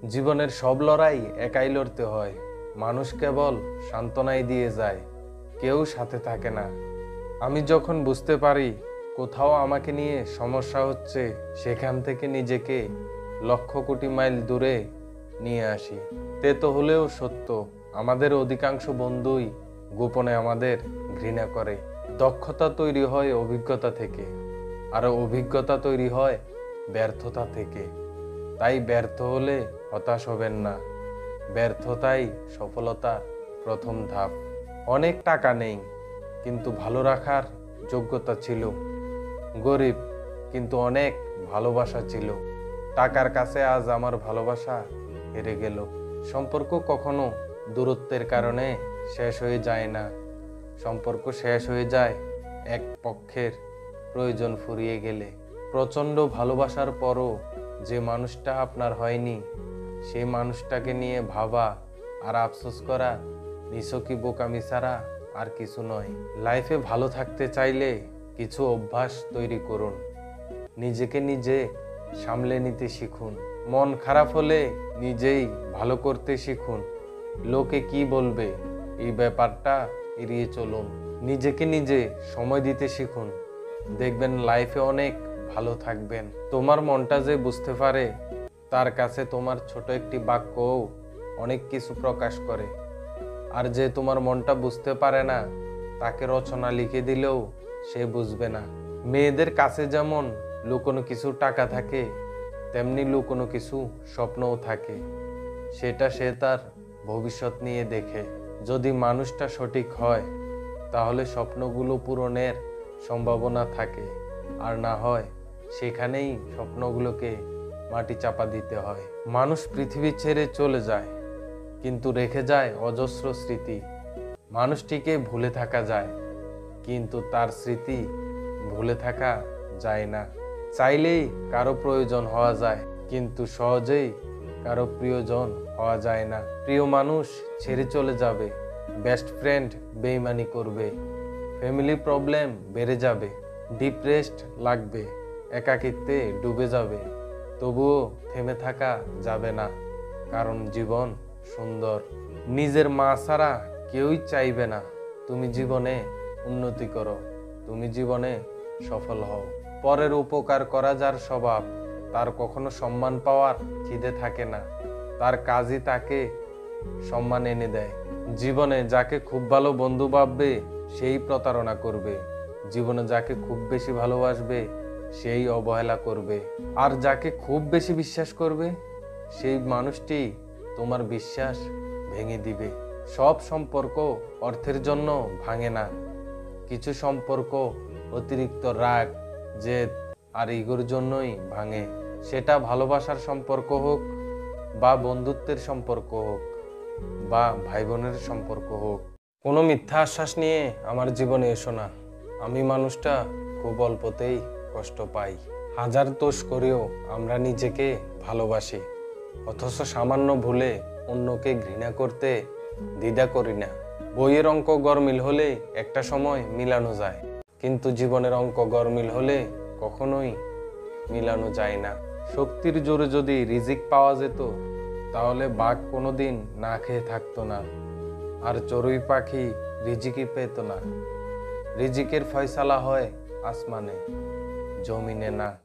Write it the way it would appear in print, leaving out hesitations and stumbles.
জীবনের সব লড়াই একাই লড়তে হয়। মানুষ কেবল সান্ত্বনাই দিয়ে যায়, কেউ সাথে থাকে না। আমি যখন বুঝতে পারি কোথাও আমাকে নিয়ে সমস্যা হচ্ছে, সেখান থেকে নিজেকে লক্ষ কোটি মাইল দূরে নিয়ে আসি। তেতো হলেও সত্য, আমাদের অধিকাংশ বন্ধুই গোপনে আমাদের ঘৃণা করে। দক্ষতা তৈরি হয় অভিজ্ঞতা থেকে, আর অভিজ্ঞতা তৈরি হয় ব্যর্থতা থেকে। তাই ব্যর্থ হলে হতাশ হবেন না, ব্যর্থতাই সফলতার প্রথম ধাপ। অনেক টাকা নেই, কিন্তু ভালো রাখার যোগ্যতা ছিল। গরিব, কিন্তু অনেক ভালোবাসা ছিল। টাকার কাছে আজ আমার ভালোবাসা হেরে গেল। সম্পর্ক কখনো দূরত্বের কারণে শেষ হয়ে যায় না, সম্পর্ক শেষ হয়ে যায় এক পক্ষের প্রয়োজন ফুরিয়ে গেলে। প্রচণ্ড ভালোবাসার পরও যে মানুষটা আপনার হয়নি, সেই মানুষটাকে নিয়ে ভাবা আর আফসোস করা নিছকই বোকামি ছাড়া আর কিছু নয়। লাইফে ভালো থাকতে চাইলে কিছু অভ্যাস তৈরি করুন। নিজেকে নিজে সামলে নিতে শিখুন। মন খারাপ হলে নিজেই ভালো করতে শিখুন। লোকে কি বলবে এই ব্যাপারটা এড়িয়ে চলুন। নিজেকে নিজে সময় দিতে শিখুন, দেখবেন লাইফে অনেক ভালো থাকবেন। তোমার মনটা যে বুঝতে পারে, তার কাছে তোমার ছোট একটি বাক্যও অনেক কিছু প্রকাশ করে। আর যে তোমার মনটা বুঝতে পারে না, তাকে রচনা লিখে দিলেও সে বুঝবে না। মেয়েদের কাছে যেমন লুকোনো কিছু টাকা থাকে, তেমনি লুকোনো কিছু স্বপ্নও থাকে। সেটা সে তার ভবিষ্যৎ নিয়ে দেখে। যদি মানুষটা সঠিক হয়, তাহলে স্বপ্নগুলো পূরণের সম্ভাবনা থাকে, আর না হয় সেখানেই স্বপ্নগুলোকে মাটি চাপা দিতে হয়। মানুষ পৃথিবী ছেড়ে চলে যায়, কিন্তু রেখে যায় অজস্র স্মৃতি। মানুষটিকে ভুলে থাকা যায়, কিন্তু তার স্মৃতি ভুলে থাকা যায় না। চাইলেই কারো প্রয়োজন হওয়া যায়, কিন্তু সহজেই কারো প্রিয়জন হওয়া যায় না। প্রিয় মানুষ ছেড়ে চলে যাবে, বেস্ট ফ্রেন্ড বেইমানি করবে, ফ্যামিলি প্রবলেম বেড়ে যাবে, ডিপ্রেসড লাগবে, একাকিত্বে ডুবে যাবে। তবুও থেমে থাকা যাবে না, কারণ জীবন সুন্দর। নিজের মা ছাড়া কেউই চাইবে না তুমি জীবনে উন্নতি করো, তুমি জীবনে সফল হও। পরের উপকার করা যার স্বভাব, তার কখনো সম্মান পাওয়ার খিদে থাকে না, তার কাজই তাকে সম্মান এনে দেয়। জীবনে যাকে খুব ভালো বন্ধু ভাববে, সেই প্রতারণা করবে। জীবনে যাকে খুব বেশি ভালোবাসবে, সেই অবহেলা করবে। আর যাকে খুব বেশি বিশ্বাস করবে, সেই মানুষটি তোমার বিশ্বাস ভেঙে দিবে। সব সম্পর্ক অর্থের জন্য ভাঙে না, কিছু সম্পর্ক অতিরিক্ত রাগ, জেদ আর ইগোর জন্যই ভাঙে। সেটা ভালোবাসার সম্পর্ক হোক, বা বন্ধুত্বের সম্পর্ক হোক, বা ভাই বোনের সম্পর্ক হোক। কোনো মিথ্যা আশ্বাস নিয়ে আমার জীবনে এসো না। আমি মানুষটা খুব অল্পতেই কষ্ট পাই। হাজার দোষ করেও আমরা নিজেকে ভালোবাসি, অথচ সামান্য ভুলে অন্যকে ঘৃণা করতে দ্বিধা করি না। বইয়ের অঙ্ক গরমিল হলে একটা সময় মিলানো যায়, কিন্তু জীবনের অঙ্ক গরমিল হলে কখনোই মিলানো যায় না। শক্তির জোরে যদি রিজিক পাওয়া যেত, তাহলে বাঘ কোনোদিন না খেয়ে থাকতো না, আর চড়ুই পাখি রিজিকই পেত না। রিজিকের ফয়সালা হয় আসমানে, জমিনে না।